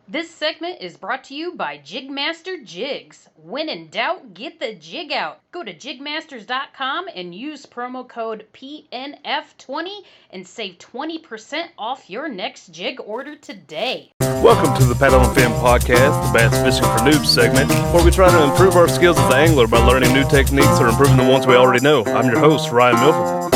This segment is brought to you by JigMasters Jigs. When in doubt, get the jig out. Go to JigMasters.com and use promo code PNF20 and save 20% off your next jig order today. Welcome to the Paddle and Fin Podcast, the Bass Fishing for Noobs segment, where we try to improve our skills as an angler by learning new techniques or improving the ones we already know. I'm your host, Ryan Milford.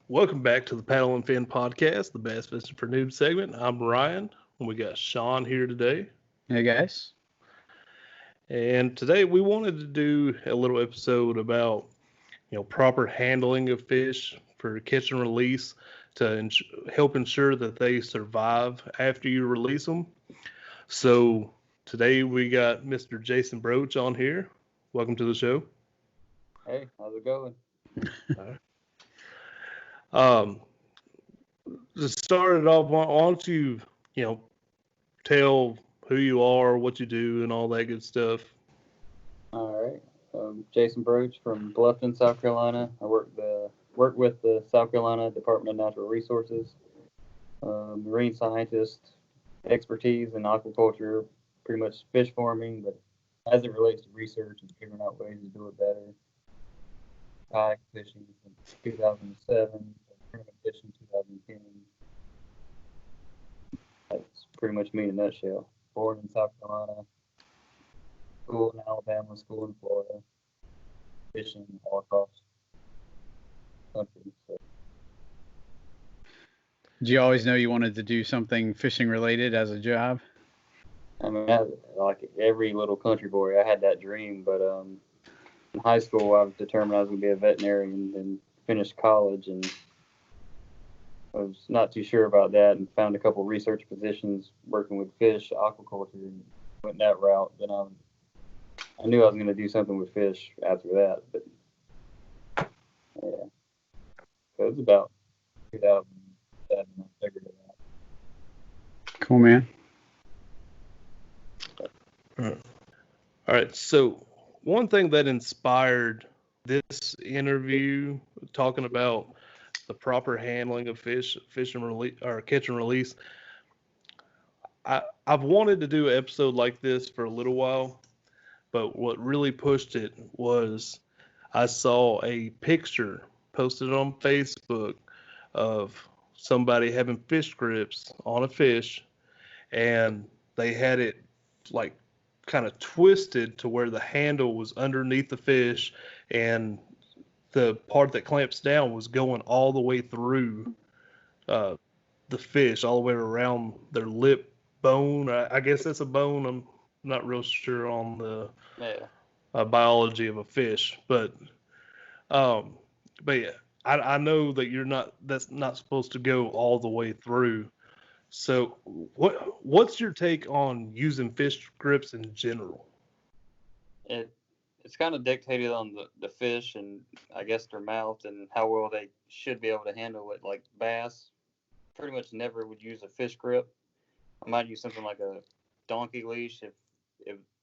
Welcome back to the Paddle and Fin Podcast, the Bass Fishing for Noobs segment. I'm Ryan, and we got Sean here today. Hey, guys. And today we wanted to do a little episode about, proper handling of fish for catch and release to help ensure that they survive after you release them. So today we got Mr. Jason Broach on here. Welcome to the show. Hey, how's it going? All right. To start it off, why don't you, tell who you are, what you do, and all that good stuff. All right. Jason Broach from Bluffton, South Carolina. I work with the South Carolina Department of Natural Resources. Marine scientist, expertise in aquaculture, pretty much fish farming, but as it relates to research and figuring out ways to do it better. Kayak fishing since 2007. Tournament fishing 2010. That's pretty much me in a nutshell. Born in South Carolina, school in Alabama, school in Florida, fishing all across the country. So. Did you always know you wanted to do something fishing related as a job? I mean, like every little country boy, I had that dream. But in high school, I was determined I was going to be a veterinarian and finished college, and I was not too sure about that and found a couple of research positions working with fish, aquaculture, and went that route. Then I knew I was going to do something with fish after that. But, yeah. So it was about 2007 I figured it out. Cool, man. All right. So one thing that inspired this interview, talking about the proper handling of fish and release, or catch and release. I've wanted to do an episode like this for a little while, but what really pushed it was I saw a picture posted on Facebook of somebody having fish grips on a fish, and they had it like kind of twisted to where the handle was underneath the fish, and the part that clamps down was going all the way through the fish, all the way around their lip bone. I guess that's a bone. I'm not real sure on the biology of a fish, but yeah, I know that that's not supposed to go all the way through. So what's your take on using fish grips in general? It's kind of dictated on the fish and I guess their mouth and how well they should be able to handle it. Like bass, pretty much never would use a fish grip. I might use something like a donkey leash,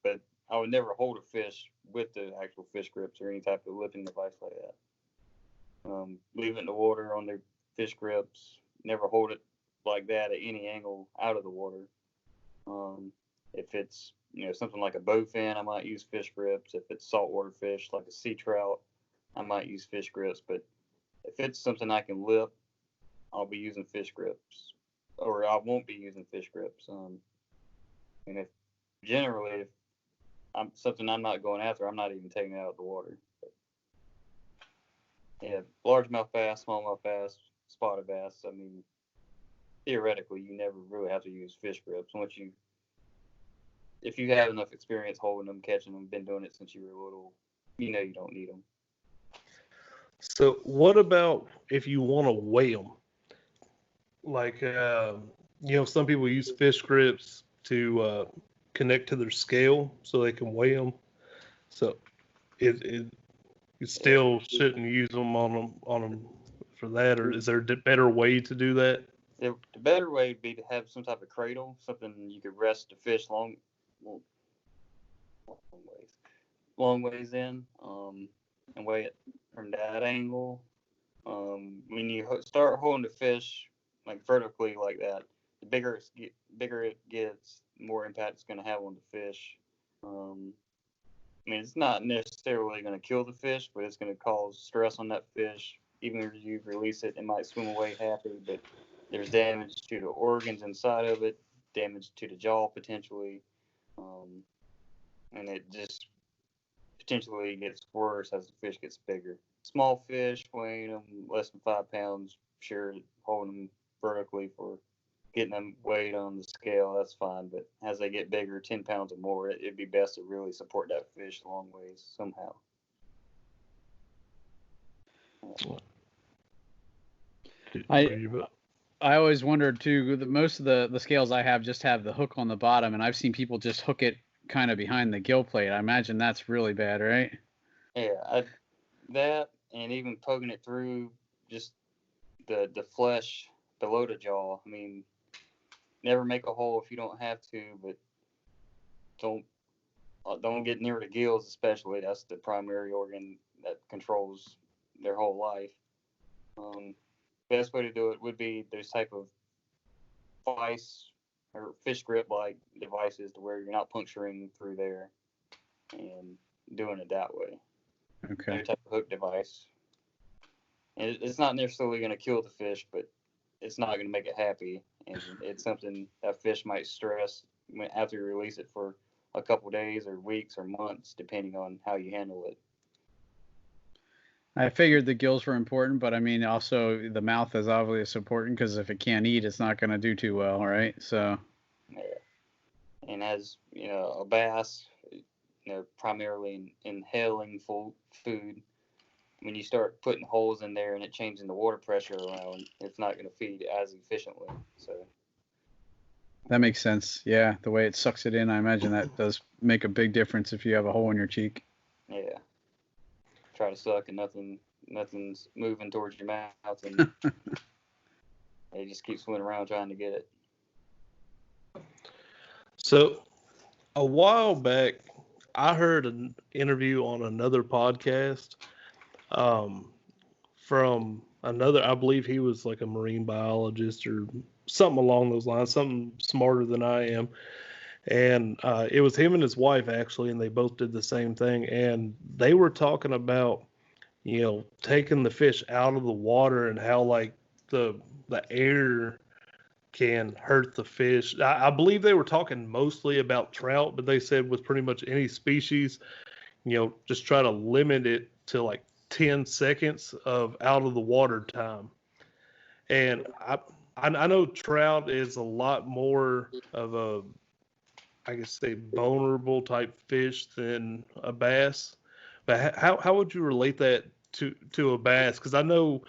but I would never hold a fish with the actual fish grips or any type of lipping device like that. Leave it in the water on their fish grips. Never hold it like that at any angle out of the water. If it's something like a bowfin, I might use fish grips. If it's saltwater fish like a sea trout, I might use fish grips. But if it's something I can lip, I'll be using fish grips, or I won't be using fish grips. And if I'm something I'm not going after, I'm not even taking it out of the water. But, yeah, largemouth bass, smallmouth bass, spotted bass. I mean, theoretically, you never really have to use fish grips if you have enough experience holding them, catching them, been doing it since you were little, you don't need them. So what about if you want to weigh them? Like, some people use fish grips to connect to their scale so they can weigh them. So you still shouldn't use them on them for that, or is there a better way to do that? The better way would be to have some type of cradle, something you could rest the fish long ways in, and weigh it from that angle. When you start holding the fish like vertically like that, the bigger it gets, the more impact it's going to have on the fish. I mean, it's not necessarily going to kill the fish, but it's going to cause stress on that fish. Even if you release it, it might swim away happy, but there's damage to the organs inside of it, damage to the jaw potentially, and it just potentially gets worse as the fish gets bigger. Small fish weighing them less than 5 pounds, sure, holding them vertically for getting them weighed on the scale, that's fine. But as they get bigger, 10 pounds or more, it'd be best to really support that fish a long ways somehow. I always wondered too, most of the scales I have just have the hook on the bottom, and I've seen people just hook it kind of behind the gill plate. I imagine that's really bad, right? Yeah, that and even poking it through just the flesh below the jaw. I mean, never make a hole if you don't have to, but don't get near the gills, especially. That's the primary organ that controls their whole life. Best way to do it would be those type of vice or fish grip like devices to where you're not puncturing through there and doing it that way. Okay. Any type of hook device. And it's not necessarily going to kill the fish, but it's not going to make it happy. And it's something that fish might stress after you release it for a couple days or weeks or months, depending on how you handle it. I figured the gills were important, but I mean, also the mouth is obviously important because if it can't eat, it's not going to do too well, right? So. Yeah. And as a bass, primarily inhaling food, when you start putting holes in there and it changing the water pressure around, it's not going to feed as efficiently. So. That makes sense. Yeah, the way it sucks it in, I imagine that does make a big difference if you have a hole in your cheek. Yeah. Try to suck and nothing's moving towards your mouth, and you just keep swimming around trying to get it. So a while back, I heard an interview on another podcast from another, I believe he was like a marine biologist or something along those lines, something smarter than I am. And it was him and his wife, actually, and they both did the same thing. And they were talking about, taking the fish out of the water and how, like, the air can hurt the fish. I believe they were talking mostly about trout, but they said with pretty much any species, just try to limit it to, like, 10 seconds of out of the water time. And I know trout is a lot more of a, I guess, say, vulnerable type fish than a bass. But how would you relate that to a bass? Because I know,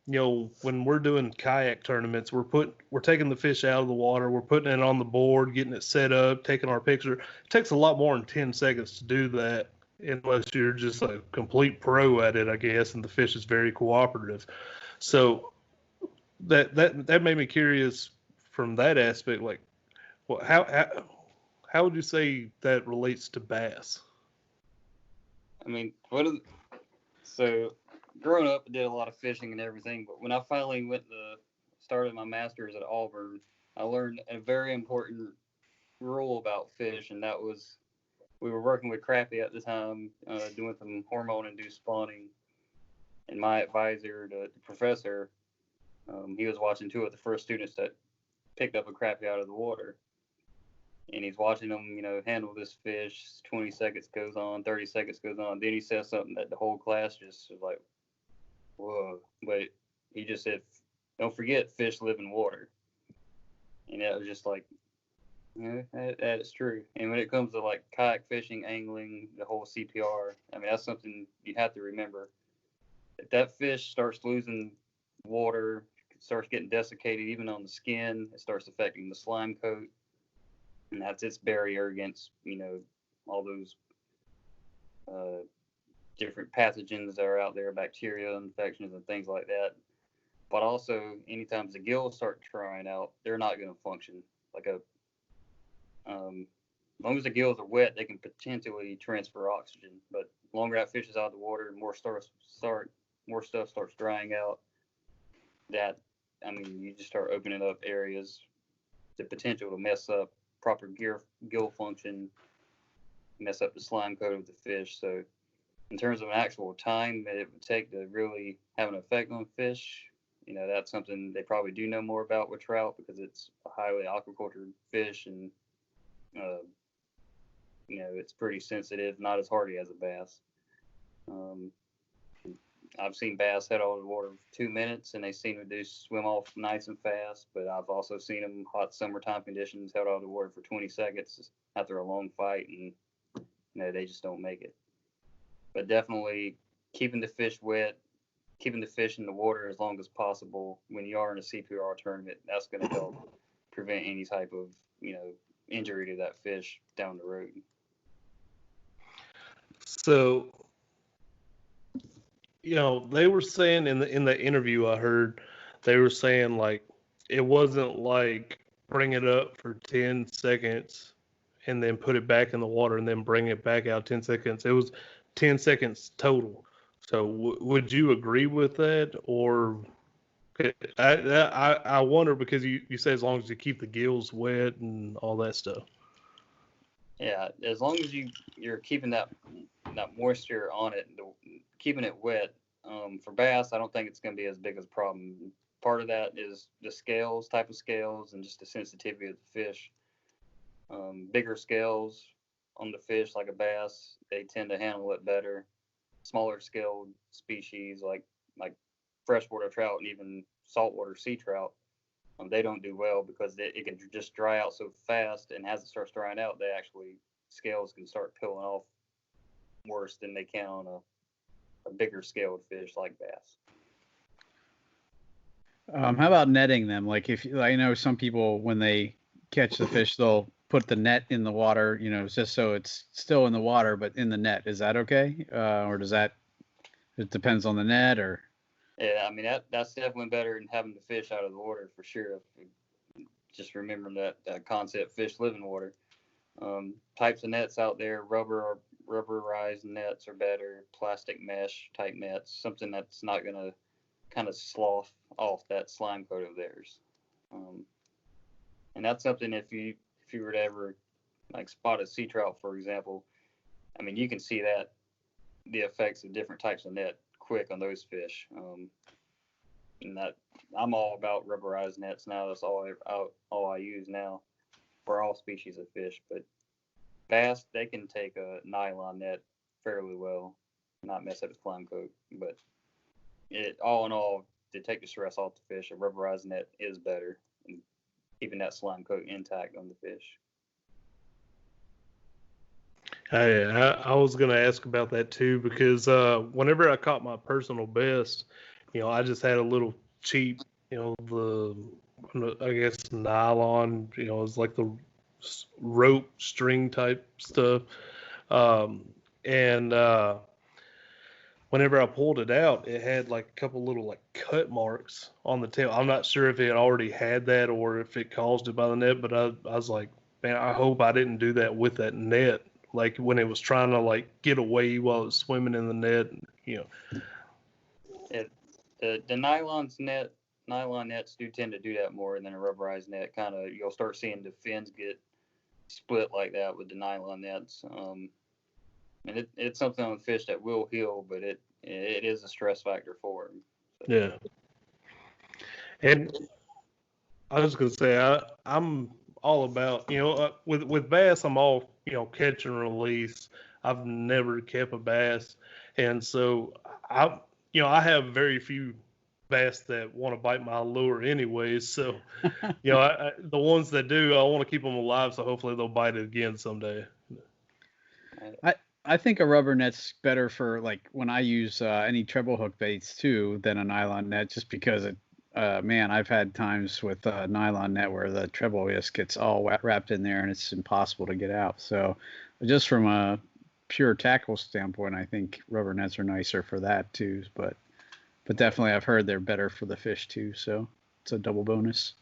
when we're doing kayak tournaments, we're taking the fish out of the water, we're putting it on the board, getting it set up, taking our picture. It takes a lot more than 10 seconds to do that, unless you're just a complete pro at it, I guess, and the fish is very cooperative. So that made me curious from that aspect. Like, well, how would you say that relates to bass? I mean, so growing up, I did a lot of fishing and everything, but when I finally started my master's at Auburn, I learned a very important rule about fish, and that was we were working with crappie at the time, doing some hormone-induced spawning, and my advisor, the professor, he was watching two of the first students that picked up a crappie out of the water. And he's watching them, handle this fish. 20 seconds goes on, 30 seconds goes on. Then he says something that the whole class just was like, whoa. But he just said, don't forget, fish live in water. And that was just like, that is true. And when it comes to like kayak fishing, angling, the whole CPR, I mean, that's something you have to remember. If that fish starts losing water, starts getting desiccated even on the skin, it starts affecting the slime coat. And that's its barrier against, all those different pathogens that are out there, bacteria infections and things like that. But also, anytime the gills start drying out, they're not going to function like a. As long as the gills are wet, they can potentially transfer oxygen. But the longer that fish is out of the water, more stuff starts drying out. That, I mean, you just start opening up areas, the potential to mess up proper gill function, mess up the slime coat of the fish. So, in terms of an actual time that it would take to really have an effect on fish, you know, that's something they probably do know more about with trout because it's a highly aquaculture fish, and you know, it's pretty sensitive, not as hardy as a bass. I've seen bass head out of the water for 2 minutes and they seem to do swim off nice and fast, but I've also seen them hot summertime conditions held out of the water for 20 seconds after a long fight, and you know, they just don't make it. But definitely keeping the fish wet, keeping the fish in the water as long as possible when you are in a CPR tournament, that's going to help prevent any type of, you know, injury to that fish down the road. So, you know, they were saying in the interview I heard, they were saying like it wasn't like bring it up for 10 seconds and then put it back in the water and then bring it back out 10 seconds. It was 10 seconds total. So would you agree with that? Or I wonder because you say as long as you keep the gills wet and all that stuff. Yeah, as long as you're keeping that moisture on it, keeping it wet. For bass, I don't think it's going to be as big as a problem. Part of that is the type of scales, and just the sensitivity of the fish. Bigger scales on the fish, like a bass, they tend to handle it better. Smaller scaled species like freshwater trout and even saltwater sea trout, they don't do well because it can just dry out so fast, and as it starts drying out, scales can start peeling off worse than they can on a bigger scaled fish like bass. How about netting them? Like I know some people when they catch the fish, they'll put the net in the water, you know, just so it's still in the water, but in the net. Is that okay? Or it depends on the net or? Yeah, I mean, that's definitely better than having the fish out of the water for sure. Just remembering that concept, fish live in water. Types of nets out there, rubberized nets are better, plastic mesh type nets, something that's not going to kind of slough off that slime coat of theirs. And that's something if you were to ever like spot a sea trout, for example, I mean, you can see the effects of different types of net quick on those fish. And that I'm all about rubberized nets now. That's all I use now for all species of fish. But bass, they can take a nylon net fairly well, not mess up the slime coat. But all in all, to take the stress off the fish, a rubberized net is better, and keeping that slime coat intact on the fish. I was going to ask about that too, because whenever I caught my personal best, you know, I just had a little cheap, you know, I guess nylon, you know, it's like the rope string type stuff. And whenever I pulled it out, it had like a couple little like cut marks on the tail. I'm not sure if it already had that or if it caused it by the net, but I was like, man, I hope I didn't do that with that net. Like when it was trying to like get away while it was swimming in the net, you know. The nylon nets do tend to do that more than a rubberized net. Kind of, you'll start seeing the fins get split like that with the nylon nets. And it's something on fish that will heal, but it is a stress factor for them. So. Yeah. And I was gonna say I'm all about, you know, with bass, I'm all, you know, catch and release. I've never kept a bass, and so I have very few bass that want to bite my lure anyways. So, you know, the ones that do, I want to keep them alive, so hopefully they'll bite it again someday. I think a rubber net's better for like when I use any treble hook baits too than a nylon net, just because man, I've had times with a nylon net where the treble just gets all wrapped in there and it's impossible to get out. So just from a pure tackle standpoint, I think rubber nets are nicer for that too. But definitely, I've heard they're better for the fish too. So it's a double bonus.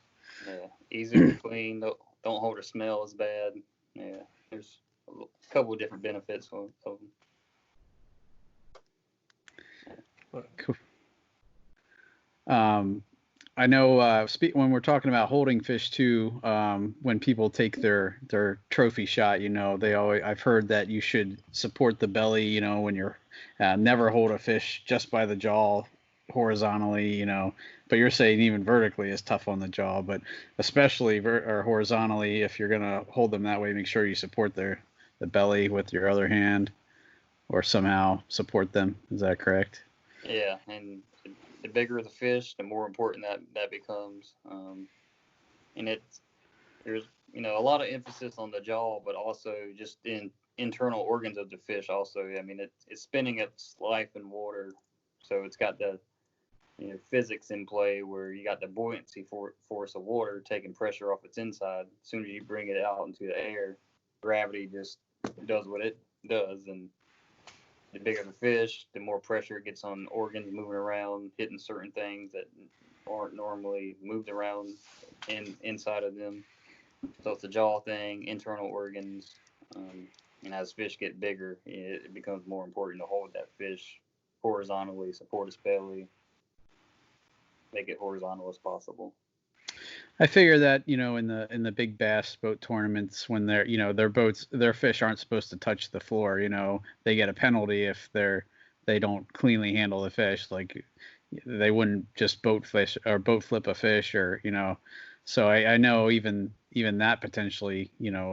Yeah, easier to clean. Don't hold or smell as bad. Yeah, there's a couple of different benefits of them. Cool. I know when we're talking about holding fish too, when people take their trophy shot, I've heard that you should support the belly, when you're never hold a fish just by the jaw horizontally, but you're saying even vertically is tough on the jaw, but especially or horizontally, if you're going to hold them that way, make sure you support the belly with your other hand or somehow support them. Is that correct? Yeah, and the bigger the fish, the more important that becomes. And there's a lot of emphasis on the jaw, but also just in internal organs of the fish. Also, I mean, it's spending its life in water, so it's got the physics in play where you got the buoyancy force of water taking pressure off its inside. As soon as you bring it out into the air, gravity just does what it does, and the bigger the fish, the more pressure it gets on organs moving around, hitting certain things that aren't normally moved around inside of them. So it's a jaw thing, internal organs, and as fish get bigger, it becomes more important to hold that fish horizontally, support its belly, make it horizontal as possible. I figure that in the big bass boat tournaments, when their fish aren't supposed to touch the floor, they get a penalty if they don't cleanly handle the fish. Like they wouldn't just boat flip a fish, or so I know even that potentially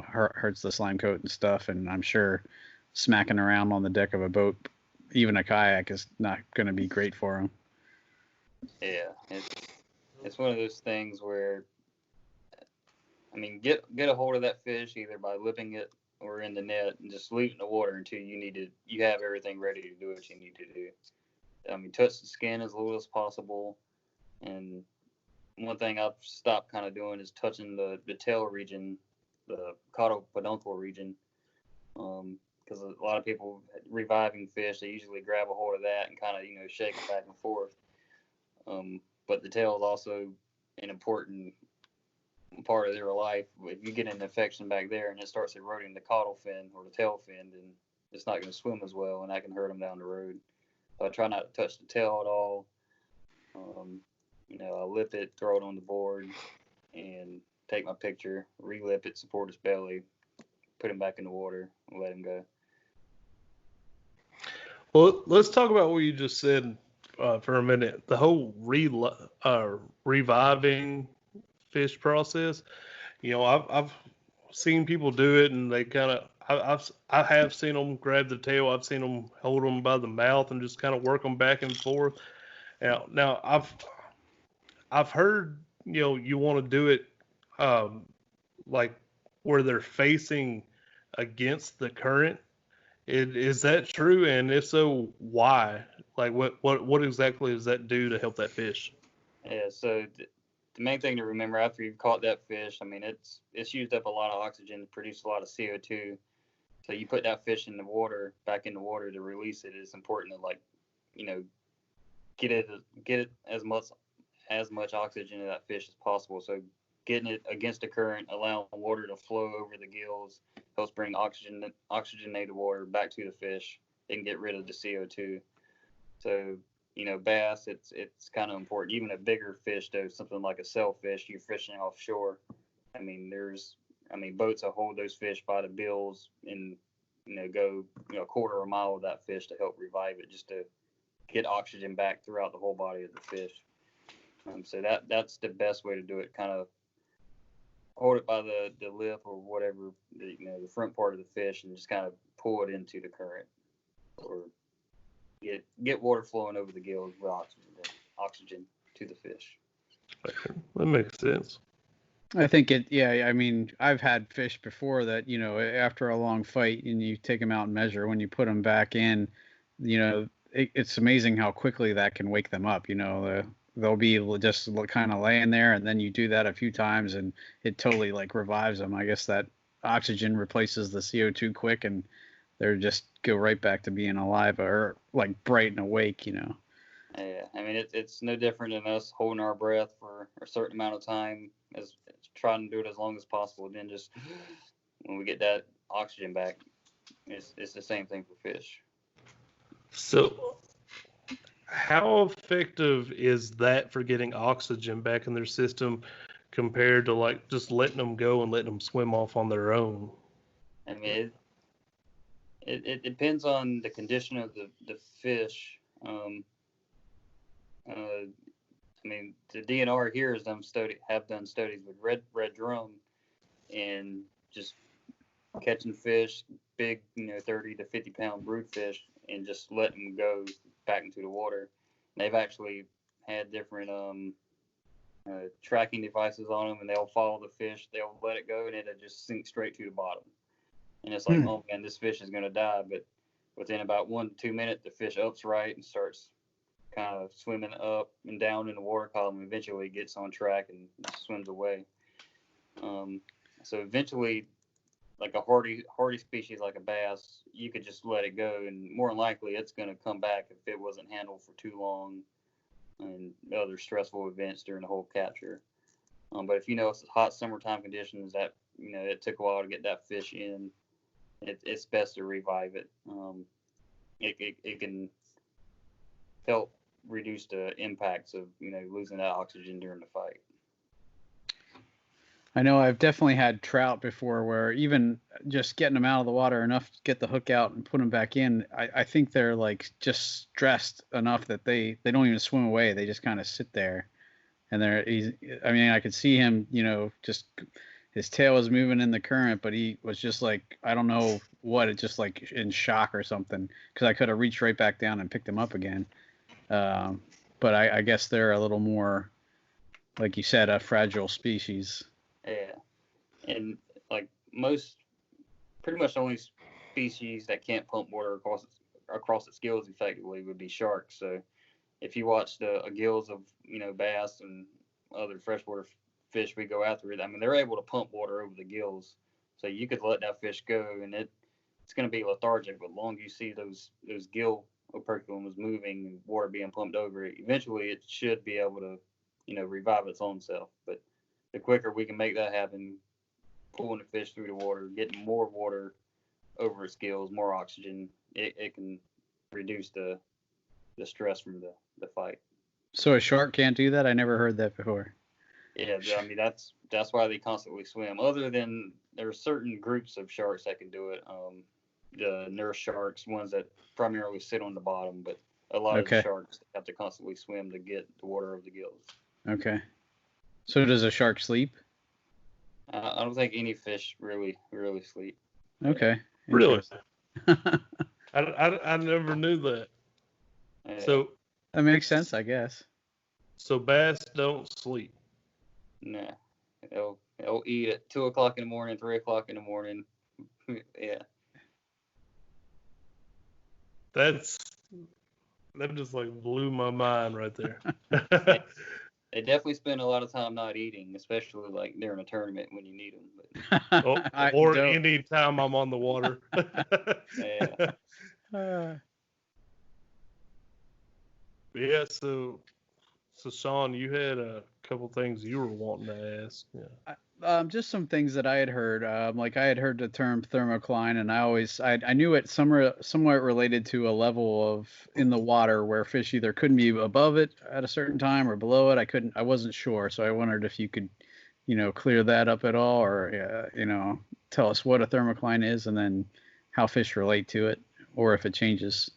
hurts the slime coat and stuff, and I'm sure smacking around on the deck of a boat, even a kayak, is not going to be great for them. Yeah, it's one of those things where, I mean, get a hold of that fish either by lipping it or in the net, and just leave it in the water until you have everything ready to do what you need to do. I mean, touch the skin as little as possible. And one thing I've stopped kind of doing is touching the tail region, the caudal peduncle region, because a lot of people reviving fish, they usually grab a hold of that and kind of shake it back and forth. But the tail is also an important part of their life. If you get an infection back there and it starts eroding the caudal fin or the tail fin, then it's not going to swim as well, and that can hurt them down the road. So I try not to touch the tail at all. I lip it, throw it on the board, and take my picture, re-lip it, support its belly, put him back in the water, and let him go. Well, let's talk about what you just said for a minute. The whole reviving fish process. I've seen people do it, and they kind of I have seen them grab the tail. I've seen them hold them by the mouth and just kind of work them back and forth. Now I've heard you want to do it like where they're facing against the current. Is that true? And if so, why? Like what exactly does that do to help that fish? Yeah, so the main thing to remember after you've caught that fish, I mean, it's used up a lot of oxygen to produce a lot of CO2. So you put that fish in the water, back in the water to release it. It's important to get it as much oxygen to that fish as possible. So getting it against the current, allowing water to flow over the gills, helps bring oxygenated water back to the fish and get rid of the CO2. So bass, it's kind of important. Even a bigger fish, though, something like a sailfish, you're fishing offshore. I mean, boats will hold those fish by the bills and go a quarter of a mile with that fish to help revive it, just to get oxygen back throughout the whole body of the fish. So that's the best way to do it. Kind of hold it by the lip or whatever, the front part of the fish, and just kind of pull it into the current, or get water flowing over the gills with oxygen to the fish. That makes sense. I think I mean, I've had fish before that, after a long fight and you take them out and measure, when you put them back in, it's amazing how quickly that can wake them up. They'll be just kind of laying there, and then you do that a few times and it totally revives them. I guess that oxygen replaces the CO2 quick, and they're just go right back to being alive or like bright and awake, you know. Yeah, I mean it's no different than us holding our breath for a certain amount of time, as trying to do it as long as possible. Then just when we get that oxygen back, it's the same thing for fish. So, how effective is that for getting oxygen back in their system compared to like just letting them go and letting them swim off on their own? I mean, it depends on the condition of the fish. I mean, the DNR here has have done studies with red drum and just catching fish, big, 30 to 50 pound brood fish, and just letting them go back into the water. And they've actually had different tracking devices on them, and they'll follow the fish, they'll let it go, and it'll just sink straight to the bottom. And it's like, oh man, this fish is going to die. But within about 1 to 2 minutes, the fish ups right and starts kind of swimming up and down in the water column. Eventually gets on track and swims away. So eventually, like a hardy species like a bass, you could just let it go, and more than likely it's going to come back if it wasn't handled for too long and other stressful events during the whole capture. But if it's hot summertime conditions that it took a while to get that fish in, it's best to revive it. It can help reduce the impacts of losing that oxygen during the fight. I know I've definitely had trout before where even just getting them out of the water enough to get the hook out and put them back in, I think they're like just stressed enough that they don't even swim away. They just kind of sit there, and I could see him, just his tail was moving in the current, but he was just like, I don't know what, it just like in shock or something, because I could have reached right back down and picked him up again. But I guess they're a little more, like you said, a fragile species. Yeah, and like pretty much the only species that can't pump water across its gills effectively would be sharks. So if you watch the gills of bass and other freshwater fish we go after, I mean they're able to pump water over the gills. So you could let that fish go, and it's going to be lethargic, but long as you see those gill operculums moving and water being pumped over it, eventually it should be able to revive its own self. But the quicker we can make that happen, pulling the fish through the water, getting more water over its gills, more oxygen, it can reduce the stress from the fight. So a shark can't do that? I never heard that before. Yeah, I mean that's why they constantly swim. Other than there are certain groups of sharks that can do it. The nurse sharks, ones that primarily sit on the bottom, but a lot of the sharks have to constantly swim to get the water over the gills. Okay. So does a shark sleep? I don't think any fish really sleep. Okay. Really? I never knew that. So that makes sense, I guess. So bass don't sleep. Nah, they'll eat at 2 o'clock in the morning, 3 o'clock in the morning. Yeah. That just like blew my mind right there. They definitely spend a lot of time not eating, especially like during a tournament when you need them. But. or any time I'm on the water. Yeah. So Sean, you had a couple things you were wanting to ask. Yeah. Just some things that I had heard. Like I had heard the term thermocline, and I knew it somewhat related to a level of in the water where fish either couldn't be above it at a certain time or below it. I wasn't sure, so I wondered if you could, clear that up at all, or tell us what a thermocline is, and then how fish relate to it, or if it changes.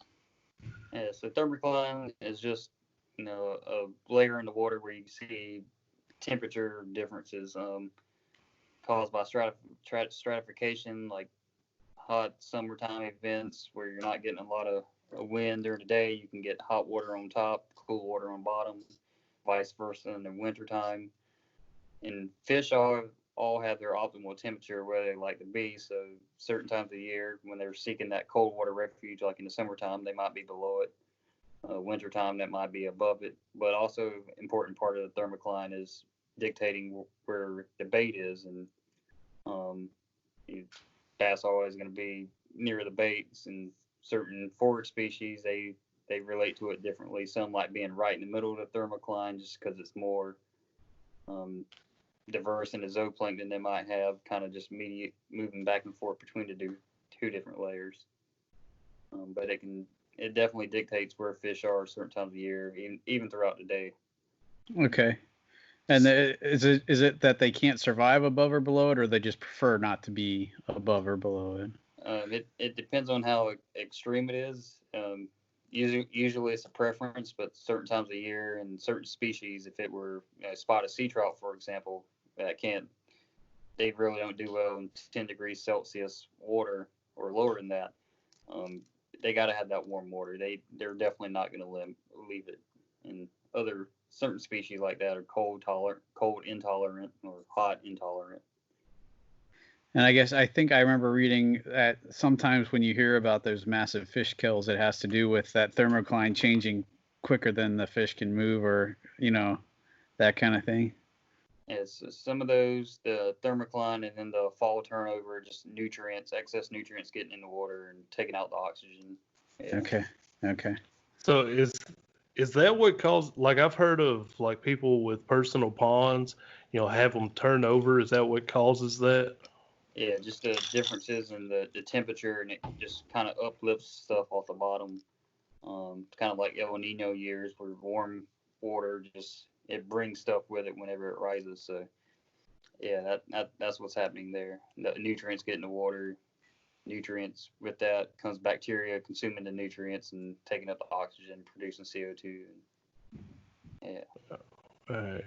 Yeah. So thermocline is just a layer in the water where you see temperature differences caused by stratification, like hot summertime events where you're not getting a lot of wind during the day. You can get hot water on top, cool water on bottom, vice versa in the wintertime. And fish all have their optimal temperature where they like to be. So certain times of the year when they're seeking that cold water refuge, like in the summertime, they might be below it. Wintertime, that might be above it. But also important part of the thermocline is dictating where the bait is, and bass always going to be near the baits, and certain forage species, they relate to it differently. Some like being right in the middle of the thermocline just because it's more diverse in the zooplankton they might have, kind of just moving back and forth between the two different layers. But it definitely dictates where fish are certain times of the year, even throughout the day. Okay. And is it that they can't survive above or below it, or they just prefer not to be above or below it? It depends on how extreme it is. Usually it's a preference, but certain times of the year and certain species, if it were spotted sea trout, for example, they really don't do well in 10 degrees Celsius water or lower than that. They got to have that warm water. They're definitely not going to leave it. And other certain species like that are cold intolerant, or hot intolerant. And I think I remember reading that sometimes when you hear about those massive fish kills, it has to do with that thermocline changing quicker than the fish can move, or that kind of thing. Yes, some of those, the thermocline, and then the fall turnover, just excess nutrients getting in the water and taking out the oxygen. Yeah. Okay. So is that what caused, like, I've heard of like people with personal ponds, have them turn over. Is that what causes that? Yeah, just the differences in the temperature, and it just kind of uplifts stuff off the bottom. Kind of like El Nino years, where warm water it brings stuff with it whenever it rises. So yeah, that's what's happening there. The nutrients get in the water. Nutrients, with that comes bacteria consuming the nutrients and taking up the oxygen, producing CO2. Yeah. All right.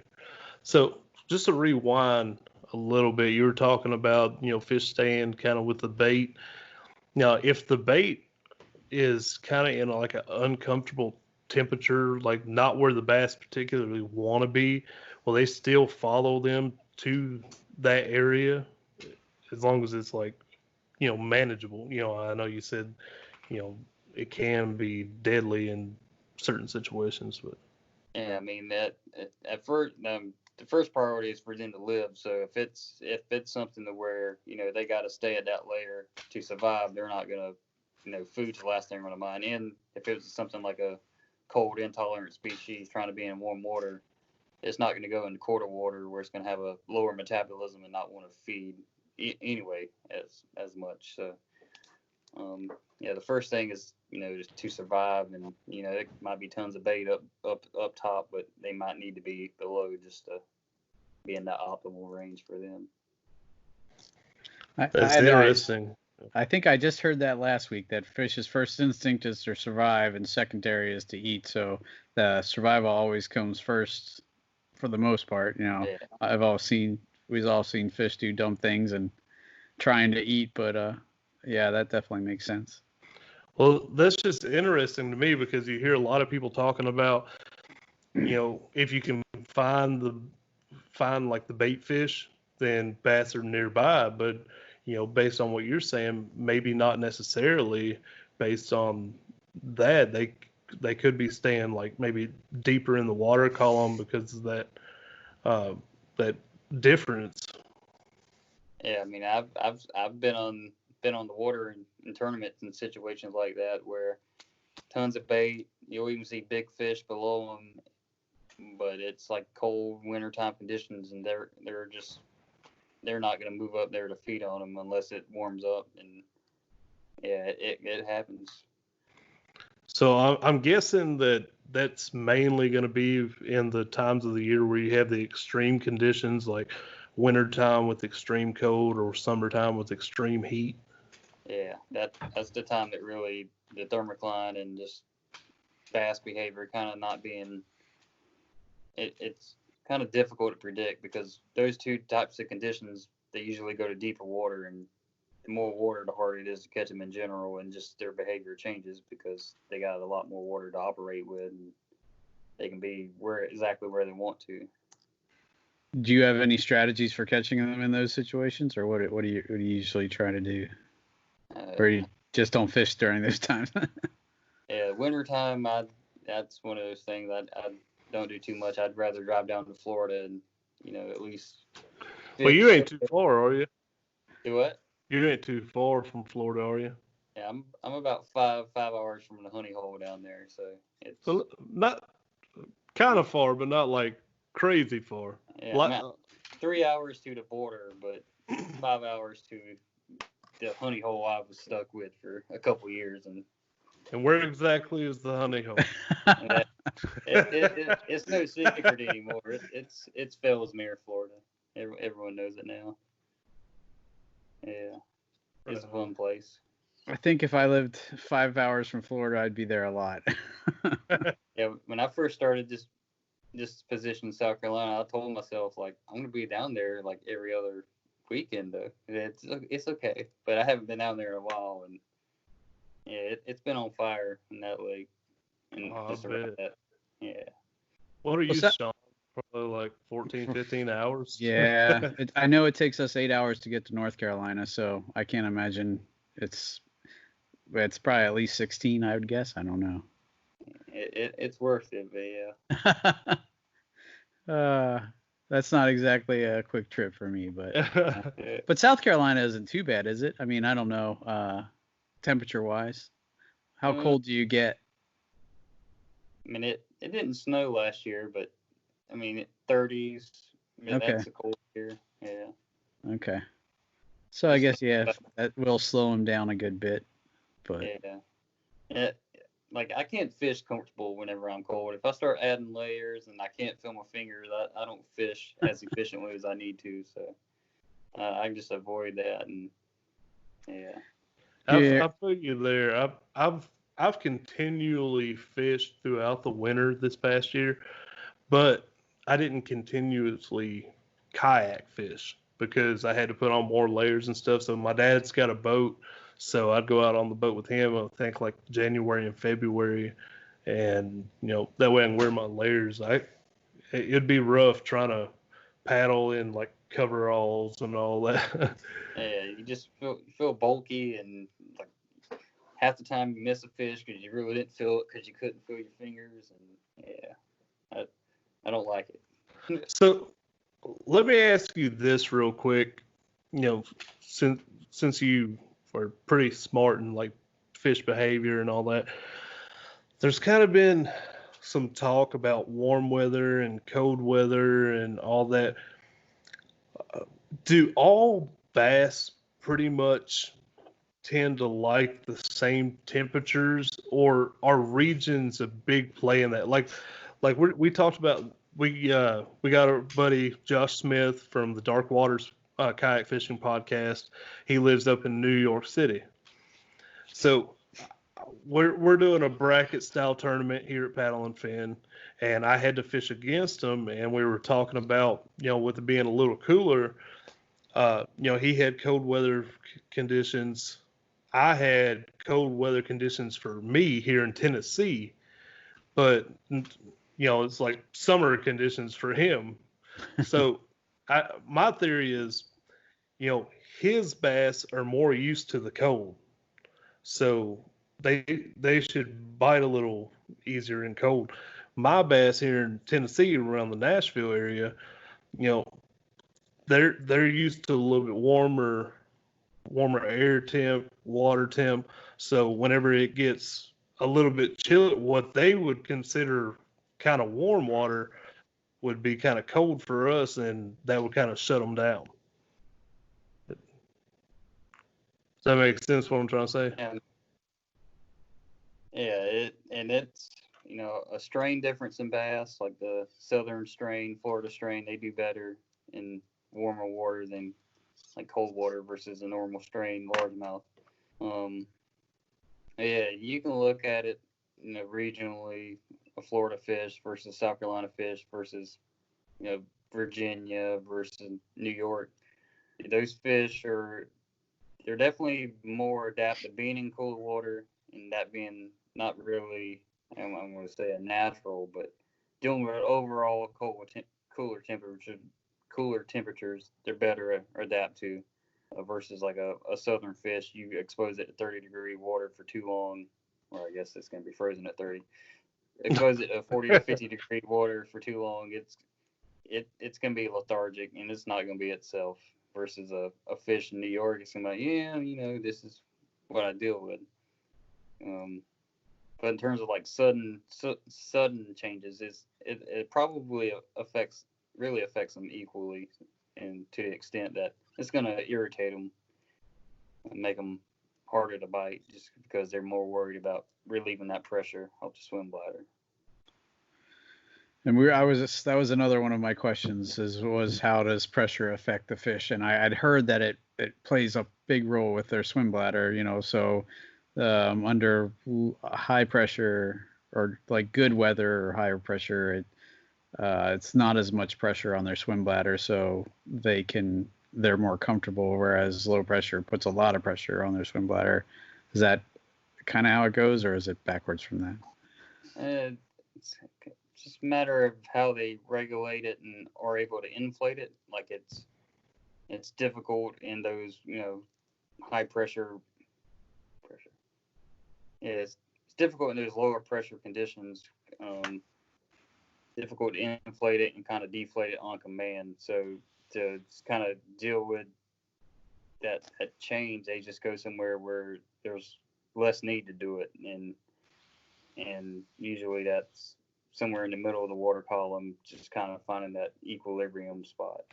So just to rewind a little bit, you were talking about fish staying kind of with the bait. Now, if the bait is kind of in like an uncomfortable temperature, like not where the bass particularly want to be, will they still follow them to that area as long as it's like manageable? I know you said it can be deadly in certain situations, but Yeah, I mean that at first, the first priority is for them to live. So if it's something to where they got to stay at that layer to survive, they're not gonna food's the last thing on their mind. And if it was something like a cold intolerant species trying to be in warm water, it's not going to go into colder water where it's going to have a lower metabolism and not want to feed anyway as much. So the first thing is just to survive, and it might be tons of bait up top, but they might need to be below just to be in that optimal range for them. That's interesting. I think I just heard that last week, that fish's first instinct is to survive and secondary is to eat. So the survival always comes first for the most part. Yeah. We've all seen fish do dumb things and trying to eat, but yeah, that definitely makes sense. Well, that's just interesting to me because you hear a lot of people talking about, if you can find like the bait fish, then bass are nearby. But, based on what you're saying, maybe not necessarily based on that. They could be staying like maybe deeper in the water column because of that difference. Yeah, I mean, I've been on the water in tournaments and situations like that where tons of bait, you'll even see big fish below them, but it's like cold wintertime conditions, and they're not going to move up there to feed on them unless it warms up, and yeah, it happens. So I'm guessing that's mainly going to be in the times of the year where you have the extreme conditions, like wintertime with extreme cold or summertime with extreme heat. Yeah, that's the time that really the thermocline and just bass behavior kind of not being. It's kind of difficult to predict because those two types of conditions, they usually go to deeper water, and the more water, the harder it is to catch them in general, and just their behavior changes because they got a lot more water to operate with, and they can be exactly where they want to. Do you have any strategies for catching them in those situations, or what do you usually try to do? Or you just don't fish during those times? Yeah, wintertime, that's one of those things I don't do too much. I'd rather drive down to Florida and, at least. Well, you ain't too far, are you? Do what? You ain't too far from Florida, are you? Yeah, I'm about five hours from the honey hole down there, so it's So not kind of far, but not like crazy far. yeah, I'm at 3 hours to the border, but 5 hours to the honey hole I was stuck with for a couple years, And where exactly is the honey hole? and it's no secret anymore. It's Fellsmere, Florida. Everyone knows it now. Yeah, it's a fun place. I think if I lived 5 hours from Florida, I'd be there a lot. Yeah, when I first started this position in South Carolina, I told myself like I'm gonna be down there like every other weekend though. It's okay, but I haven't been down there in a while, and yeah, it's been on fire in that lake and Oh, just I around bet. that. Yeah, What are you, What's that? Sean? Probably like 14, 15 hours. Yeah, I know it takes us 8 hours to get to North Carolina, so I can't imagine it's probably at least 16, I would guess. I don't know. it's worth it, but yeah. That's not exactly a quick trip for me, but Yeah. but South Carolina isn't too bad, is it? I mean, I don't know, temperature wise. How cold do you get? I mean, it didn't snow last year, but I mean, 30s. Okay. That's a cold year. Yeah. Okay. So I guess, yeah, that will slow them down a good bit, but Yeah. Like I can't fish comfortable whenever I'm cold. If I start adding layers and I can't feel my fingers, I don't fish as efficiently as I need to. So I can just avoid that. And yeah. I feel you there. I've continually fished throughout the winter this past year, but I didn't continuously kayak fish because I had to put on more layers and stuff. So my dad's got a boat, so I'd go out on the boat with him. I think like January and February, and that way I can wear my layers. It'd be rough trying to paddle in like coveralls and all that. Yeah, you just feel bulky, and like half the time you miss a fish because you really didn't feel it because you couldn't feel your fingers, and yeah, I don't like it. So let me ask you this real quick. Since you are pretty smart in like fish behavior and all that, there's kind of been some talk about warm weather and cold weather and all that. Do all bass pretty much tend to like the same temperatures, or are regions a big play in that? Like we talked about, we got our buddy Josh Smith from the Dark Waters kayak fishing podcast. He lives up in New York City, so we're doing a bracket style tournament here at Paddle and Fin, and I had to fish against him, and we were talking about with it being a little cooler. He had cold weather conditions. I had cold weather conditions for me here in Tennessee, but it's like summer conditions for him. So my theory is, his bass are more used to the cold, so they should bite a little easier in cold. My bass here in Tennessee, around the Nashville area, you know, they're used to a little bit warmer air temp, water temp. So whenever it gets a little bit chilly, what they would consider kind of warm water would be kind of cold for us, and that would kind of shut them down. Does that make sense what I'm trying to say? It's a strain difference in bass, like the southern strain, Florida strain, they do better in warmer water than like cold water versus a normal strain largemouth. You can look at it, regionally, a Florida fish versus South Carolina fish versus, Virginia versus New York. Those fish they're definitely more adapted being in cold water, and that being not really, I'm going to say a natural, but dealing with overall cooler temperatures, they're better to adapt to versus like a southern fish. You expose it to 30-degree water for too long, or I guess it's going to be frozen at 30. Expose it to 40 or 50-degree water for too long, it's going to be lethargic, and it's not going to be itself. Versus a fish in New York, it's going to be like, this is what I deal with. But in terms of like sudden changes, it probably really affects them equally, and to the extent that it's going to irritate them and make them harder to bite, just because they're more worried about relieving that pressure off the swim bladder. And that was another one of my questions was how does pressure affect the fish? And I'd heard that it plays a big role with their swim bladder, so under high pressure or like good weather or higher pressure, it's not as much pressure on their swim bladder, so they're more comfortable, whereas low pressure puts a lot of pressure on their swim bladder. Is that kind of how it goes, or is it backwards from that? It's just a matter of how they regulate it and are able to inflate it. Like it's difficult in those, high pressure. Yeah, it's difficult in those lower pressure conditions. Difficult to inflate it and kind of deflate it on command. So to kind of deal with that change, they just go somewhere where there's less need to do it, and usually that's somewhere in the middle of the water column, just kind of finding that equilibrium spot.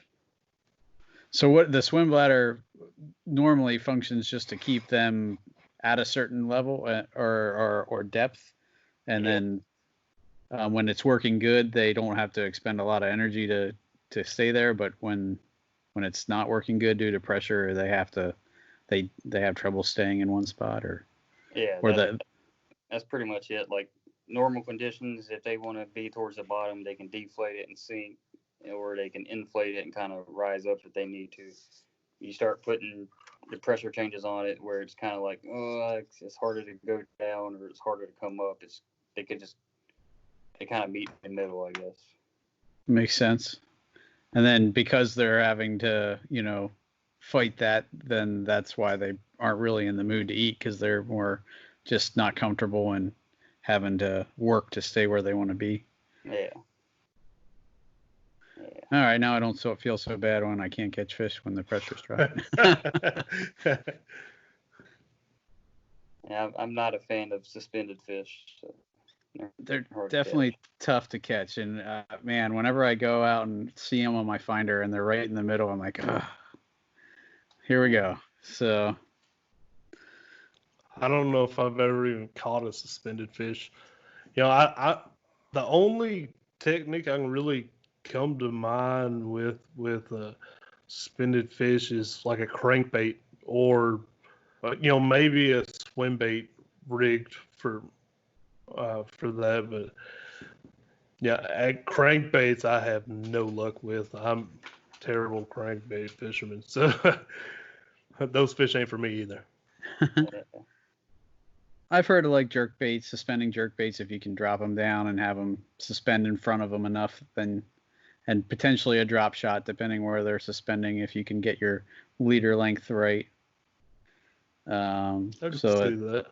So what the swim bladder normally functions just to keep them at a certain level or depth, and then when it's working good, they don't have to expend a lot of energy to stay there. But when it's not working good due to pressure, they have trouble staying in one spot, that's pretty much it. Like normal conditions, if they want to be towards the bottom, they can deflate it and sink, or they can inflate it and kind of rise up if they need to. You start putting the pressure changes on it where it's kind of like, it's harder to go down or it's harder to come up. They kind of meet in the middle, I guess. Makes sense. And then because they're having to, fight that, then that's why they aren't really in the mood to eat, because they're more just not comfortable and having to work to stay where they want to be. Yeah. All right, now I don't feel so bad when I can't catch fish when the pressure's dropping. Yeah, I'm not a fan of suspended fish. So they're definitely tough to catch, and man, whenever I go out and see them on my finder and they're right in the middle, I'm like, here we go. So I don't know if I've ever even caught a suspended fish. I the only technique I can really come to mind with a suspended fish is like a crankbait, or maybe a swim bait rigged for that. But yeah, at crankbaits I have no luck with. I'm a terrible crankbait fisherman, so those fish ain't for me either. I've heard of like suspending jerk baits, if you can drop them down and have them suspend in front of them enough, and potentially a drop shot depending where they're suspending, if you can get your leader length right. I can see that.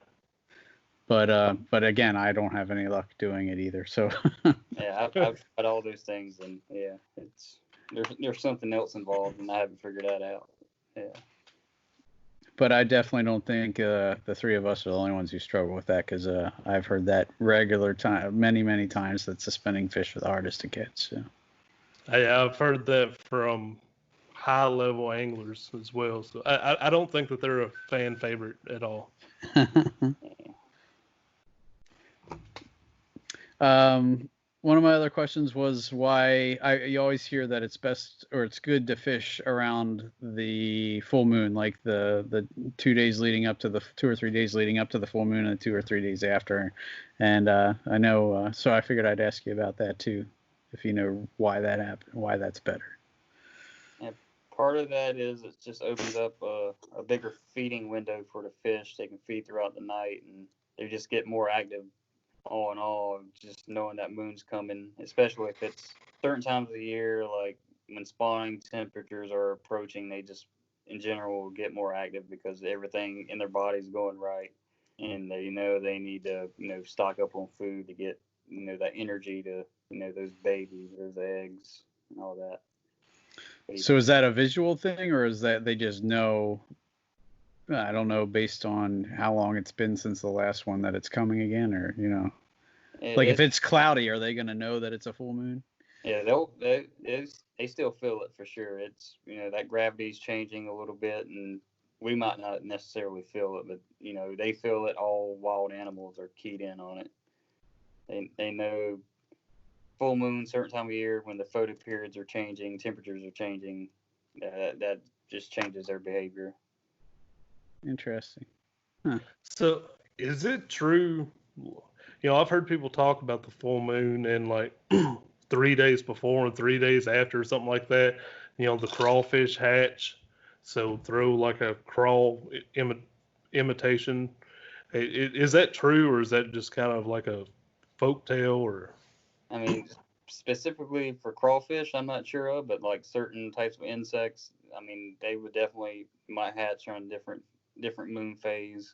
But again, I don't have any luck doing it either. So yeah, I've tried all those things, and yeah, there's something else involved, and I haven't figured that out. Yeah. But I definitely don't think the three of us are the only ones who struggle with that, because I've heard that many times, that suspending fish are the hardest to catch. So. Yeah, I've heard that from high-level anglers as well. So I don't think that they're a fan favorite at all. One of my other questions was why you always hear that it's best, or it's good to fish around the full moon, like the 2 days leading up to the 2 or 3 days leading up to the full moon and the 2 or 3 days after. And I know, so I figured I'd ask you about that too, if you know why that happened, why that's better. Yeah, part of that is it just opens up a bigger feeding window for the fish. They can feed throughout the night, and they just get more active. All in all, just knowing that moon's coming, especially if it's certain times of the year, like when spawning temperatures are approaching, they just in general will get more active because everything in their body's going right, and they know they need to stock up on food to get that energy to those babies, those eggs, and all that. So is that a visual thing, or is that they just know I don't know, based on how long it's been since the last one, that it's coming again, or like if it's cloudy, are they going to know that it's a full moon? Yeah, they still feel it for sure. It's that gravity's changing a little bit, and we might not necessarily feel it, but they feel it. All wild animals are keyed in on it. They know full moon, certain time of year when the photo periods are changing, temperatures are changing. That just changes their behavior. Interesting. Huh. So is it true? I've heard people talk about the full moon and like 3 days before and 3 days after, something like that. The crawfish hatch. So throw like a crawl imitation. Is that true, or is that just kind of like a folk tale? Or I mean, specifically for crawfish, I'm not sure of, but like certain types of insects, I mean, they would definitely might hatch on different moon phase.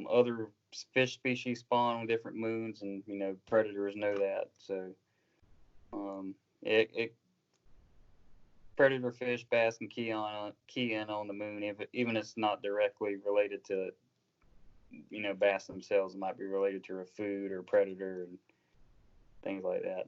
Other fish species spawn on different moons, and predators know that. So, predator fish, bass, can key in on the moon, even if it's not directly related to bass themselves. It might be related to a food or predator and things like that.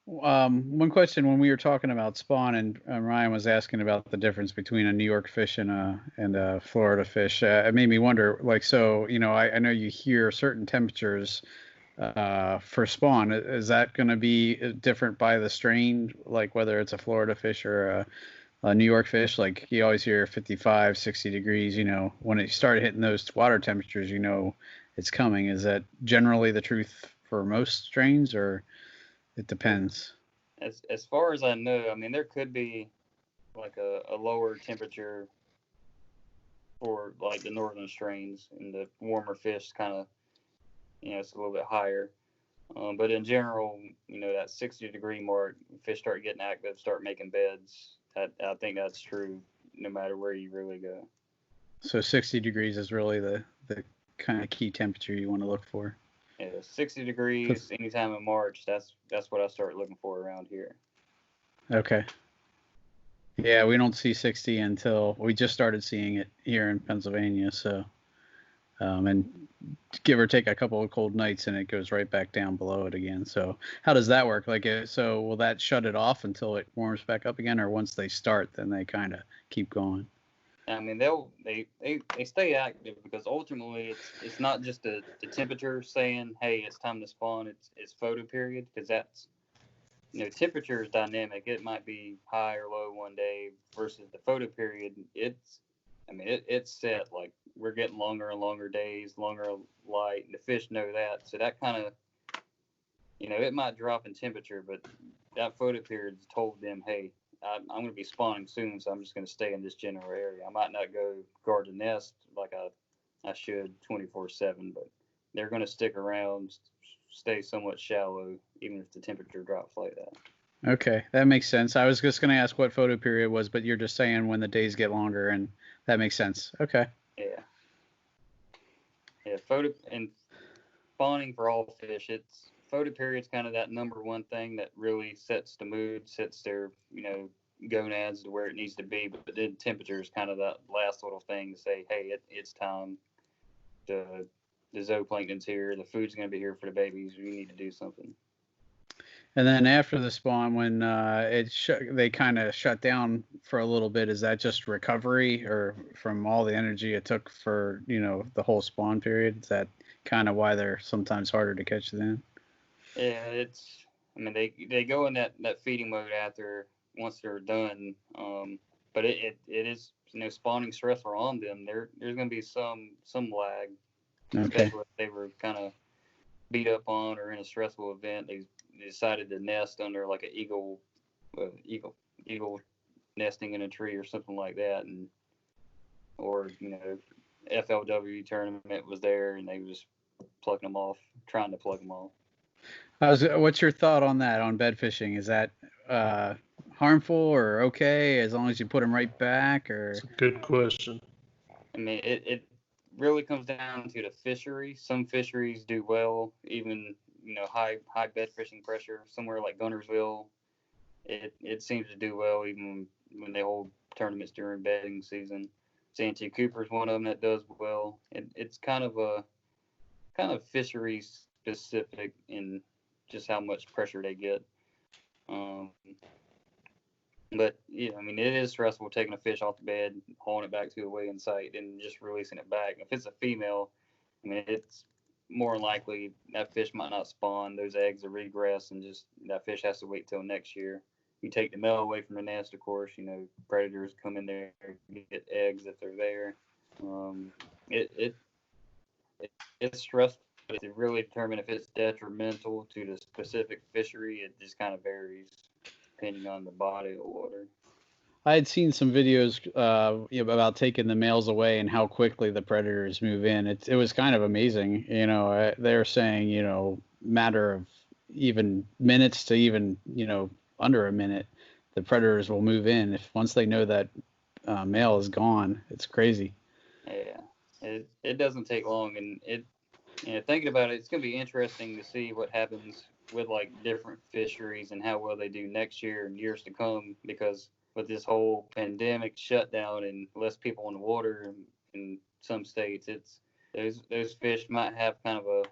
One question, when we were talking about spawn, and Ryan was asking about the difference between a New York fish and a Florida fish, it made me wonder, like, so I know you hear certain temperatures for spawn. Is that going to be different by the strain, like whether it's a Florida fish or a New York fish? Like you always hear 55, 60 degrees, when it started hitting those water temperatures, it's coming. Is that generally the truth for most strains, or it depends? As far as I know, I mean, there could be like a lower temperature for like the northern strains, and the warmer fish kind of, it's a little bit higher. But in general, that 60-degree mark, fish start getting active, start making beds. I think that's true no matter where you really go. So 60 degrees is really the kind of key temperature you want to look for. Yeah, 60 degrees anytime in March. That's what I start looking for around here. Okay. Yeah, we don't see 60 until we just started seeing it here in Pennsylvania. So, and give or take a couple of cold nights, and it goes right back down below it again. So, how does that work? Like, so will that shut it off until it warms back up again, or once they start, then they kind of keep going? I mean, they stay active because ultimately it's not just the temperature saying, hey, it's time to spawn. It's photo period, because that's temperature is dynamic. It might be high or low one day versus the photo period. It's set. Like, we're getting longer and longer days, longer light, and the fish know that. So that kind of, it might drop in temperature, but that photo period told them, hey, I'm going to be spawning soon, so I'm just going to stay in this general area. I might not go guard the nest like I should 24/7, but they're going to stick around, stay somewhat shallow, even if the temperature drops like that. Okay, that makes sense. I was just going to ask what photo period was, but you're just saying when the days get longer, and that makes sense. Okay. Yeah. Photo and spawning for all fish, it's photo period's kind of that number one thing that really sets the mood, sets their gonads to where it needs to be. But then temperature is kind of that last little thing to say, hey, it's time. The zooplankton's here. The food's going to be here for the babies. We need to do something. And then after the spawn, when they kind of shut down for a little bit, is that just recovery, or from all the energy it took for the whole spawn period? Is that kind of why they're sometimes harder to catch then? Yeah, they go in that feeding mode after, once they're done. But it is spawning stressor on them. There's going to be some lag, especially if they were kind of beat up on or in a stressful event. They decided to nest under like an eagle nesting in a tree or something like that, or FLW tournament was there and they were just plucking them off, trying to plug them off. What's your thought on that, on bed fishing? Is that harmful or okay as long as you put them right back? Or it's a good question. I mean, it really comes down to the fishery. Some fisheries do well, even high bed fishing pressure. Somewhere like Gunnersville, it seems to do well even when they hold tournaments during bedding season. Santee Cooper's one of them that does well. It's kind of fishery specific in just how much pressure they get. But yeah, I mean, it is stressful taking a fish off the bed, hauling it back to a weighing site, and just releasing it back. If it's a female, I mean, it's more likely that fish might not spawn. Those eggs are regress, and just that fish has to wait till next year. You take the male away from the nest, of course, you know, predators come in there and get eggs if they're there. It's stressful. But to really determine if it's detrimental to the specific fishery, it just kind of varies depending on the body of water. I had seen some videos about taking the males away and how quickly the predators move in. It was kind of amazing. You know, they're saying, you know, matter of even minutes to even, you know, under a minute, the predators will move in if once they know that male is gone. It's crazy. Yeah, it doesn't take long, and thinking about it, it's going to be interesting to see what happens with like different fisheries and how well they do next year and years to come, because with this whole pandemic shutdown and less people in the water in some states, it's those fish might have kind of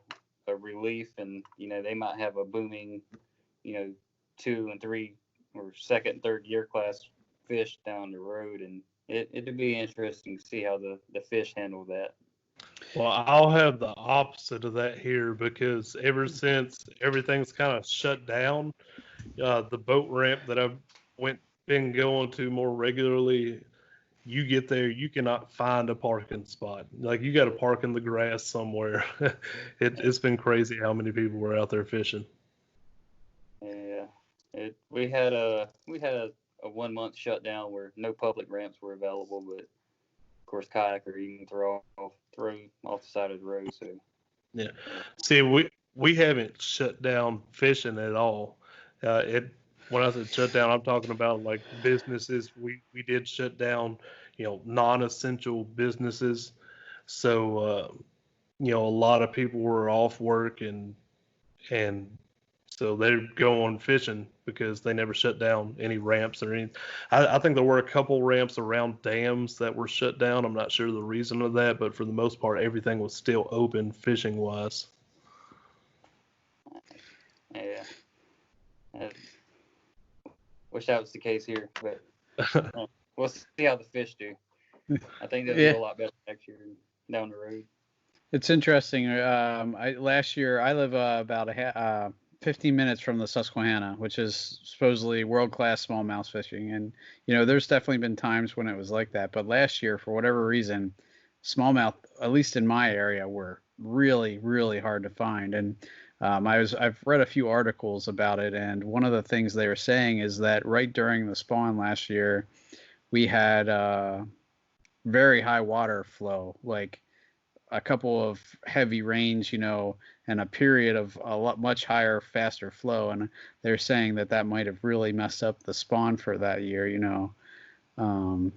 a relief, and you know, they might have a booming, you know, 2 and 3 or second and third year class fish down the road, and it'd be interesting to see how the fish handle that. Well, I'll have the opposite of that here, because ever since everything's kind of shut down, the boat ramp that I've been going to more regularly, you get there, you cannot find a parking spot. Like, you got to park in the grass somewhere. It's been crazy how many people were out there fishing. Yeah, we had a 1 month shutdown where no public ramps were available, but of course kayaker you can throw off the side of the road. So yeah, see, we haven't shut down fishing at all. When I said shut down, I'm talking about like businesses. We did shut down, you know, non-essential businesses. So you know, a lot of people were off work, and so they're going fishing because they never shut down any ramps or anything. I think there were a couple ramps around dams that were shut down. I'm not sure the reason of that, but for the most part, everything was still open fishing wise. yeah, wish that was the case here, but we'll see how the fish do. I think they'll do a lot better next year down the road. It's interesting. Last year I live about 15 minutes from the Susquehanna, which is supposedly world-class smallmouth fishing. And, you know, there's definitely been times when it was like that. But last year, for whatever reason, smallmouth, at least in my area, were really, really hard to find. And I've read a few articles about it. And one of the things they were saying is that right during the spawn last year, we had very high water flow, like a couple of heavy rains, you know, and a period of much higher, faster flow. And they're saying that might have really messed up the spawn for that year, you know. And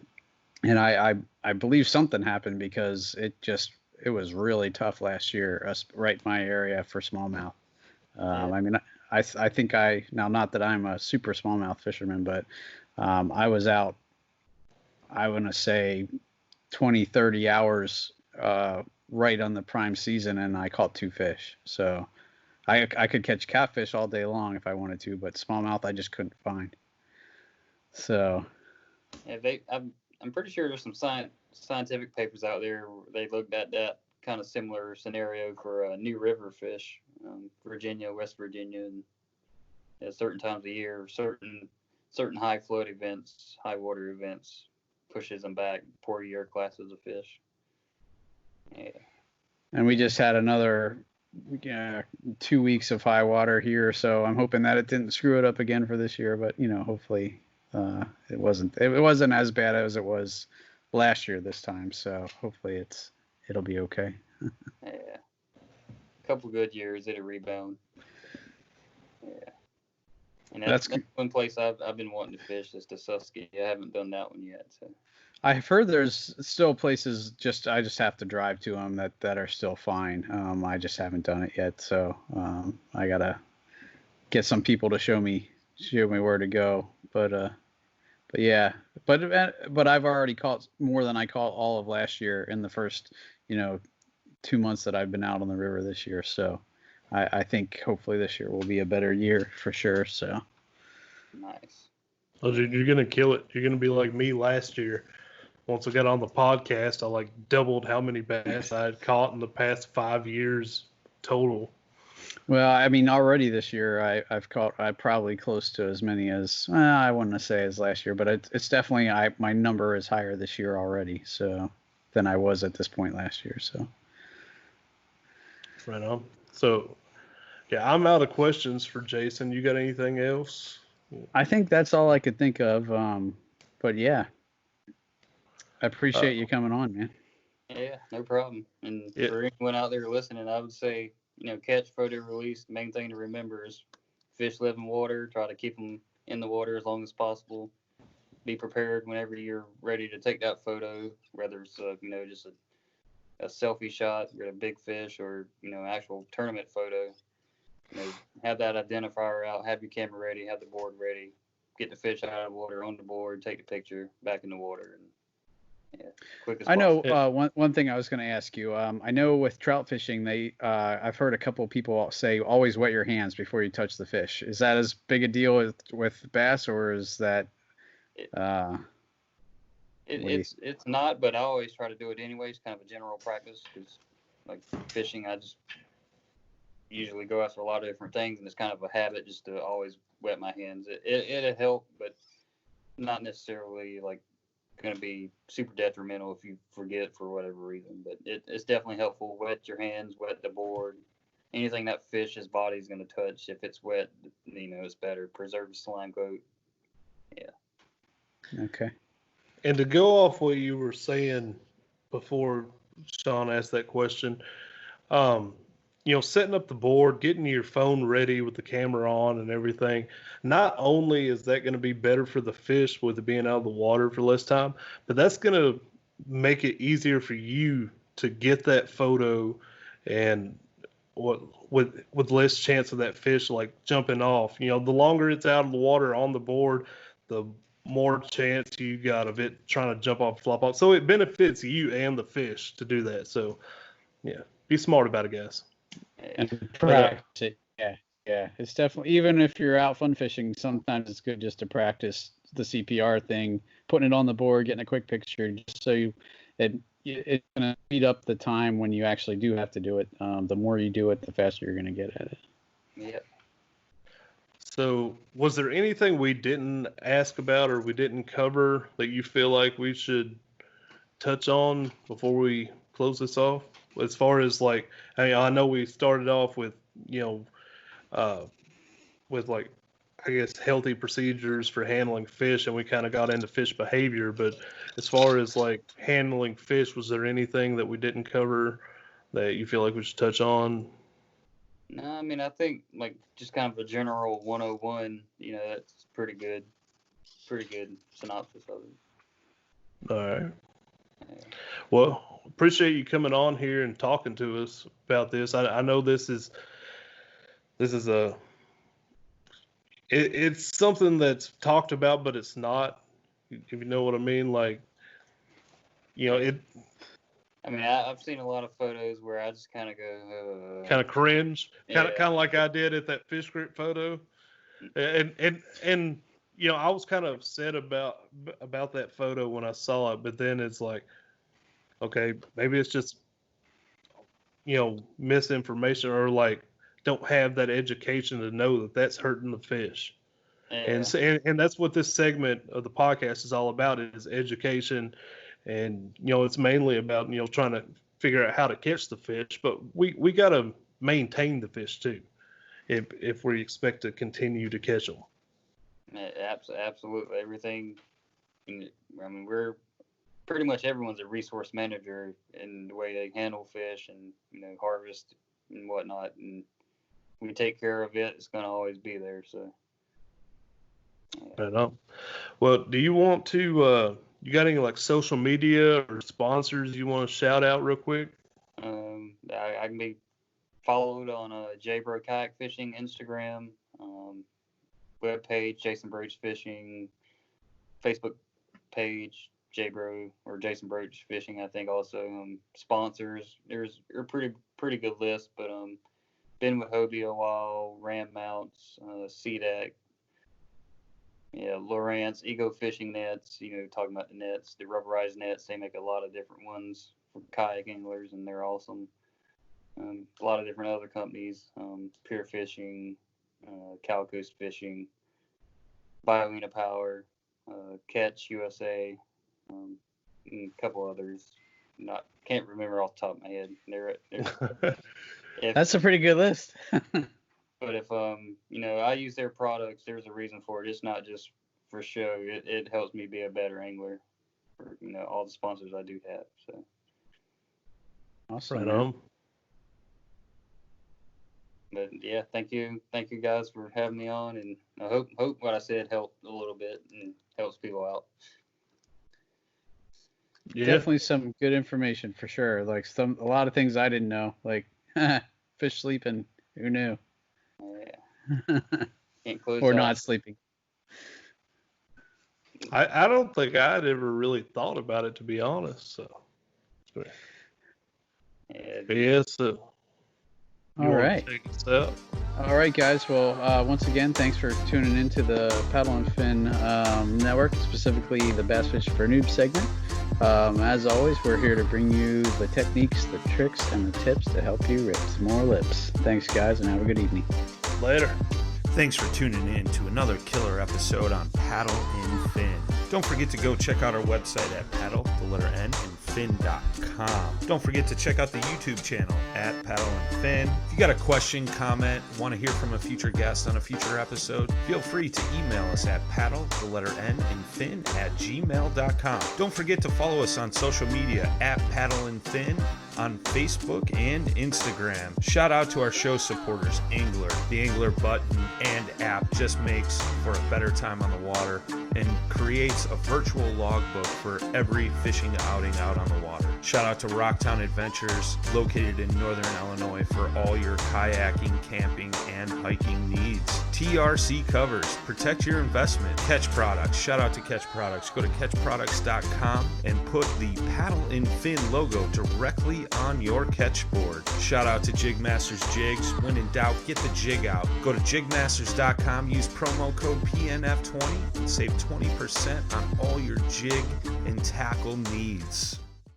I believe something happened, because it was really tough last year, right in my area, for smallmouth. I mean, I think now, not that I'm a super smallmouth fisherman, but I was out, I want to say 20, 30 hours right on the prime season, and I caught 2 fish. So I could catch catfish all day long if I wanted to, but smallmouth I just couldn't find. So yeah, I'm pretty sure there's some scientific papers out there where they looked at that kind of similar scenario for New River fish, Virginia, West Virginia, and at certain times of year, certain high flood events, high water events pushes them back, poor year classes of fish. Yeah. And we just had another 2 weeks of high water here, so I'm hoping that it didn't screw it up again for this year. But, you know, hopefully it wasn't as bad as it was last year this time. So hopefully it'll be okay. Yeah, a couple good years, it'll rebound. Yeah, and that's one place I've been wanting to fish is the Susky. I haven't done that one yet. So I've heard there's still places I just have to drive to them that are still fine. I just haven't done it yet, so I gotta get some people to show me where to go. But But yeah, but I've already caught more than I caught all of last year in the first, 2 months that I've been out on the river this year. So I think hopefully this year will be a better year for sure. So Nice. Oh, dude, you're gonna kill it. You're gonna be like me last year. Once I got on the podcast, I like doubled how many bass I had caught in the past 5 years total. well, I mean, already this year I've caught probably close to as many as I wouldn't say as last year, but it's definitely my number is higher this year already. So than I was at this point last year. So. Right on. So, yeah, I'm out of questions for Jason. You got anything else? I think that's all I could think of. But yeah, I appreciate you coming on, man. Yeah, no problem. And Yeah. for anyone out there listening, I would say, catch, photo, release. The main thing to remember is fish live in water. Try to keep them in the water as long as possible. Be prepared whenever you're ready to take that photo, whether it's just a selfie shot with a big fish or actual tournament photo. Have that identifier out, have your camera ready, have the board ready, get the fish out of the water, on the board, take the picture, back in the water, and quick as I know possible. one thing I was going to ask you. I know with trout fishing, I've heard a couple of people say always wet your hands before you touch the fish. Is that as big a deal with bass, or is that? It's not, but I always try to do it anyways, kind of a general practice, because like fishing, I just usually go after a lot of different things, and it's kind of a habit just to always wet my hands. It'll help, but not necessarily like going to be super detrimental if you forget for whatever reason. But it's definitely helpful. Wet your hands, wet the board, anything that fish's body is going to touch. If it's wet, it's better. Preserve the slime coat. Yeah. Okay. And to go off what you were saying before Sean asked that question, setting up the board, getting your phone ready with the camera on and everything, not only is that going to be better for the fish with it being out of the water for less time, but that's going to make it easier for you to get that photo and with less chance of that fish like jumping off. The longer it's out of the water on the board, the more chance you got of it trying to jump off, flop off. So it benefits you and the fish to do that. So yeah, be smart about it, guys. And practice it. Yeah. It's definitely, even if you're out fun fishing, sometimes it's good just to practice the CPR thing, putting it on the board, getting a quick picture, just so it's going to speed up the time when you actually do have to do it. The more you do it, the faster you're going to get at it. Yeah. So, was there anything we didn't ask about or we didn't cover that you feel like we should touch on before we close this off? As far as I know we started off with, with I guess healthy procedures for handling fish, and we kind of got into fish behavior. But as far as handling fish, was there anything that we didn't cover that you feel like we should touch on? No, I mean, I think just kind of a general 101, that's pretty good synopsis of it. All right. Yeah. Well, appreciate you coming on here and talking to us about this. I know this is it's something that's talked about, but it's not, if you know what I mean. I mean, I've seen a lot of photos where I just kind of go, kind of cringe, kind of like I did at that fish grip photo, and I was kind of upset about that photo when I saw it, but then it's like, okay, maybe it's just misinformation, or don't have that education to know that that's hurting the fish. Yeah. And that's what this segment of the podcast is all about, is education. And, it's mainly about, trying to figure out how to catch the fish, but we got to maintain the fish too, if we expect to continue to catch them. Absolutely. Everything. I mean, we're pretty much everyone's a resource manager in the way they handle fish and, harvest and whatnot. And we take care of it, it's going to always be there. So. Yeah. Right on. Well, do you want to, you got any social media or sponsors you want to shout out real quick? I can be followed on J-Bro Kayak Fishing Instagram, webpage, Jason Broach Fishing, Facebook page, J-Bro or Jason Broach Fishing, I think also. Sponsors, there's a pretty good list, but been with Hobie a while, Ram Mounts, CDAC, yeah, Lowrance, Ego Fishing Nets, talking about the nets, the rubberized nets, they make a lot of different ones for kayak anglers, and they're awesome. A lot of different other companies, Pure Fishing, Cal Coast Fishing, Bioena Power, Ketch USA, and a couple others. Can't remember off the top of my head. That's a pretty good list. But if I use their products, there's a reason for it. It's not just for show. It helps me be a better angler for all the sponsors I do have. So Awesome. Right on. But yeah, thank you guys for having me on, and I hope what I said helped a little bit and helps people out. Yeah. Definitely some good information for sure. Like a lot of things I didn't know, like fish sleeping. Who knew? Yeah. Can't close Or out. not sleeping. I don't think I'd ever really thought about it, to be honest. So, yeah. So. All right. Check us out. All right, guys. Well, once again, thanks for tuning into the Paddle and Fin network, specifically the Bass Fish for Noobs segment. As always, we're here to bring you the techniques, the tricks, and the tips to help you rip some more lips. Thanks, guys, and have a good evening. Later. Thanks for tuning in to another killer episode on Paddle and Fin. Don't forget to go check out our website at paddle&fin.com. Don't forget to check out the YouTube channel at Paddle and Fin. If you got a question, comment, want to hear from a future guest on a future episode, feel free to email us at paddle&fin@gmail.com. Don't forget to follow us on social media at Paddle and Fin on Facebook and Instagram. Shout out to our show supporters, Angler. The Angler button and app just makes for a better time on the water and creates a virtual logbook for every fishing outing out on the water. Shout out to Rocktown Adventures, located in Northern Illinois, for all your kayaking, camping, and hiking needs. TRC Covers, protect your investment. Ketch Products, shout out to Ketch Products. Go to ketchproducts.com and put the Paddle and Fin logo directly on your catch board. Shout out to JigMasters Jigs. When in doubt, get the jig out. Go to JigMasters.com, use promo code PNF20 and save 20% on all your jig and tackle needs.